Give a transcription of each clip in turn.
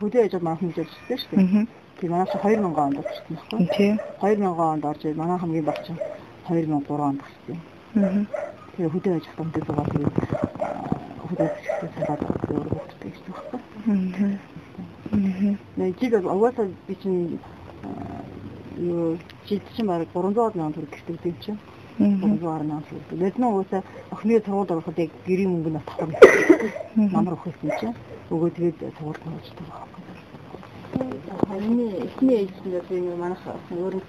хөдөө ээж маань хэмжүүлсэн шүү дээ. Тийм манайч 2000 онд очсон байхгүй. Тийм. 2000 онд орж ирээд манай хамгийн багч 2003 онд гарсан. Тэгээ хөдөө ээж хатамтай зугаад тэгээд хөдөө зэхтэй салаад өөрөө хөвгтэй гэсэн байхгүй. Нэг угаасаа би чинь юу жидсэн баг 300 мянган төгрөг гэвч тийм чинь. 300 мянган төгрөг. Бид нөө угаасаа охины сургуульд ороход яг гэрийн мөнгө нь татах юм. Намар өгсөн чинь. Өгөө тэгээд сургуульд орж байгаа. Миний эхний ээжтэй би манайх өөрөө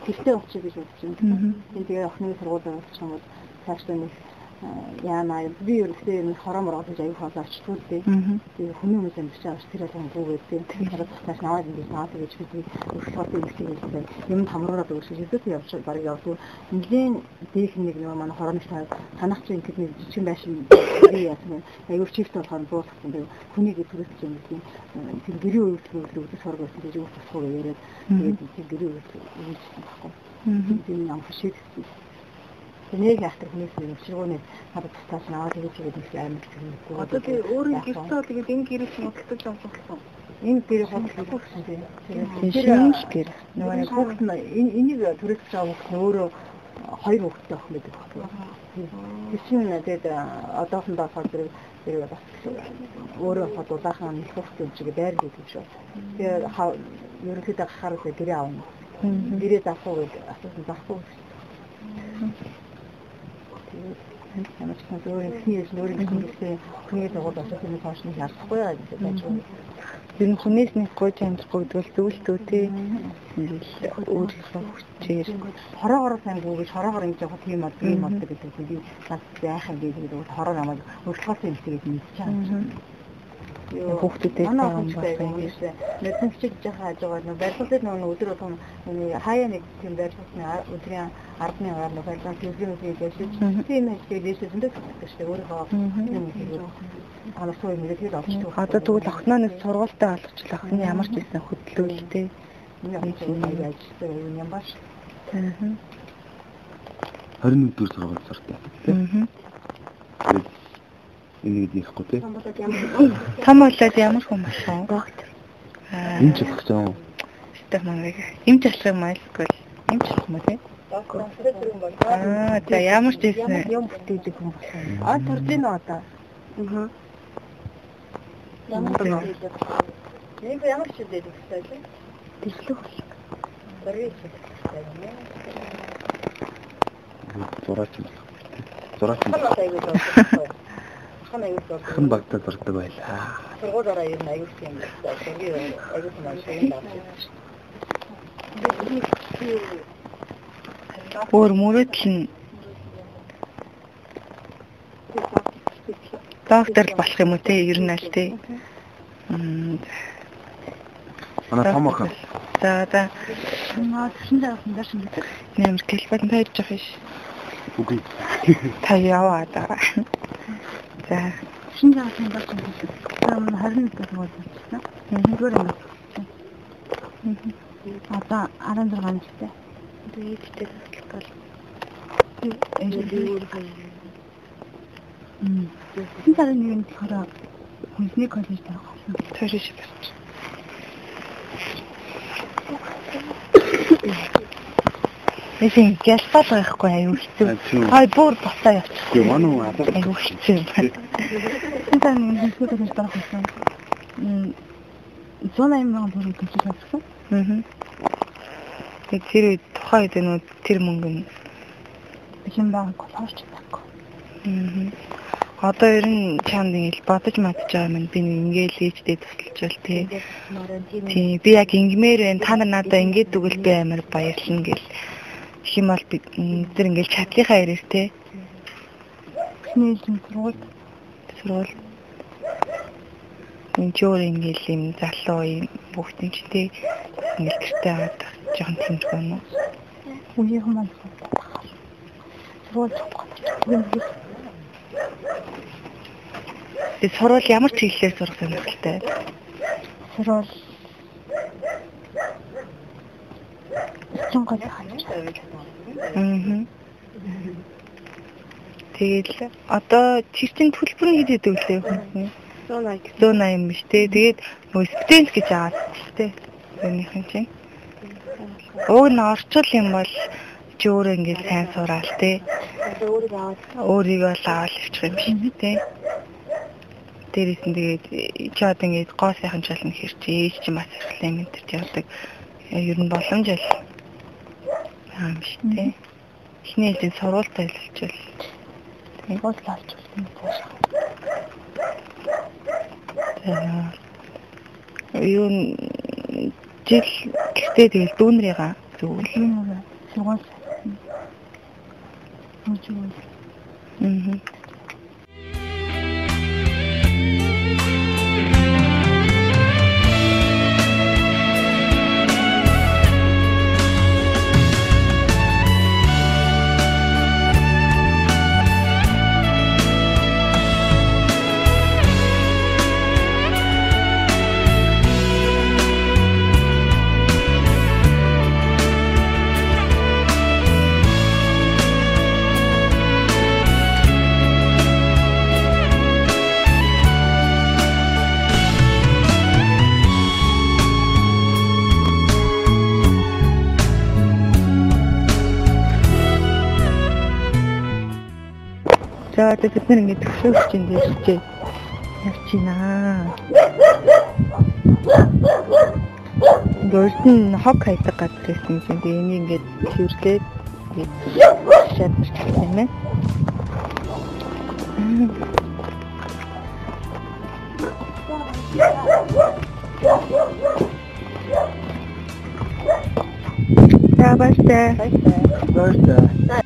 гэртээ очиж гэж бодож байна. Тэгээд охины сургуульд орчих юм бол цаашдаа нэг яана би ерөөсөө нэг хором ороод аяг хоолоо очтгүй дээ. Тэгээд хүний хүмүүс амьд чаас тэр болгонгүйгээд тэгээд хараад цааш наваад ингэж наад гэж би өсөлтөд ирсэн юм хамраад өгсөн хэвээр явж баг явдгүй. Нэгэн дэх нэг манай хорооны танах чинь ингэдэг нэг жижиг байшин би яасан аяг чифт болохоор буусгасан. Тэгээд хүнийг түрээсч юм тийм тэр гэрийн үйлчлүүлэлт сорг байсан гэж юу тасгүй яриад тэгээд тэр гэрийн үйлчлүүлсэн байхгүй. Тийм юм шиг нэг ахтар хүнээс өчргөөний хадад тастаж наваад хийж байгаа юм амар зэрэггүй. Одоо би өөрөө гэртээ тэгээд энэ гэрээ чинь бодлож авсан. Энэ гэрээ бодлож авсан тийм. Тэгээд гэр. Нөгөө хүүхд нь энийг түрээсч байгаа хүүхд нь өөрөө 2 хүүхэдтэй ах мэддэг байна. Тийм тэгээд одоохондоо хол зэрэг бас өөрөө хадуулаахан нэг хүүхдтэй чигээ байр гэдэг юм шүү. Тэгээд ерөнхийдөө гахаар гэрээ аавна. Гэрээ заахгүй асуусан заахгүй. Ямар ч нэг өөрийн хэлсэн хүний дагуулж асуусан фашны ялахгүй яа гэж байж байна. Тэр нь хүнээс нэг гойж амжихгүй гэдвэл зүйлтүү тий. Ингээл өөрийнхөө хүчээр хороогоор сангүй гэж хороогоор ингэж явах тийм мод гэдэг би бас яахаа гэдэг хороо намайг өөрчлөлтөө хэлгээд мэдчихэв. Хүүхдүүдтэй таам байна. Мэдэн хичээж жахаа ажгаа нэг барилгын нэг өдөр болгон хаяа нэг тийм барилгын өдрийн 10-ны гараар нэг барилгын төлөвлөмж хийжсэн. Тийм ихтэй дээшээ зөндөө гэдэг чинь өөрөө юм хийгээд анасуу юм тэгээд авчихсан. Одоо тэгвэл охиноос сургуультай болгочлаа. Охины ямар ч байсан хөдлөлтэй. Нэг юм ажилласан юм бааш. 21 дэх сургууль суртай. Энийг нэхгүй тий. Том болоод ямар хүмүүс вэ? Доктор. Энд ч болох юм. Стеф манайг эмч болох юм айлгүй. Эмч болох юм тий. За ямар ч байсан юм бүтээдэг хүн болсон. Төрдийн одоо. Ямар ч зүйл хэлсэн. Тэглэх. Зураач. Хэн багтаа зурдаг байлаа. Сургуулаараа ер нь аягүй юм байна. Аягүй маань шинэ даа. Өөр мөрөдл нь доктор болох юм уу те ер нь аль те. Манай том охин. За. Шинэ заасан даа шинэ. Нэмэр хэлбэл тавьж явах ш. Үгүй. Та яваа даа. За шинэ заасан даа шинэ. Нам 21 дэх болсон. Зүгээр юм. Одоо 16 настай. Тэгээд ихтэй таслах бол энэ сарын нэг болохоор хүнсний коллеж тавьсан. Төрөж барьж. Эсин гэлбал байхгүй аюу хэцүү. Хай бүр босоо явчихгүй. Манай аюу хэцүү. Энэ сарын нэг хүнсний коллеж тавьсан. 180,000 төгрөг төлж авсан. Тэг тэр үед тухайн үед нөө тэр мөнгө нь бишин баг колорч байхгүй. Одоо ер нь чамд ингээл бодож матж байгаа юм. Би ингээл ээжтэй тусалж бол тий. Тий би яг ингэмээр байна. Та нар надад ингээд дүгэл би амар баярлна гэл. Хим бол би тэр ингээл чадлынхаа ярээр тий. Эхнийхэн сургууль. Энд чөөр ингээл юм залуу юм бүгдэн ч тий ингээл гэртээ аваад жоохон тэмдэг юм уу? Үеийн маань сургууль. Сурвал ямар чиглэлээр сурах сонирхолтой? Сурвал чонгол хааж. Тэгэл одоо чиртэн төлбөр нь хэд өгөлөө хүн? 180 юм биш те. Тэгээд нөгөө студент гэж аваад те. Өөрийнх нь чинь. Уг нь орчул юм бол чи өөрөө ингээд сайн сураал те. Өөрийгөө л аваад явчих юм биш те. Дээрээс нь тэгээд чи одоо ингээд гоо сайхан жолно хэрч ээж чи маш их элементэр явдаг. Ер нь боломж л юм биш те. Эхний ээлжийн сургуультай хэлчихвэл тэгвэл авч үзсэн цааш. Юу жил гэхдээ тэгэл дүүнрийгаа зөвүүл. Сургууль. За бид нар ингэ төвшөөч чинь дээрчээ. Явчихнаа. Гөрд нь хог хайдаг газар гэсэн чинь би энийг ингээд хөврлээд шатчих юм ээ. За баярлалаа.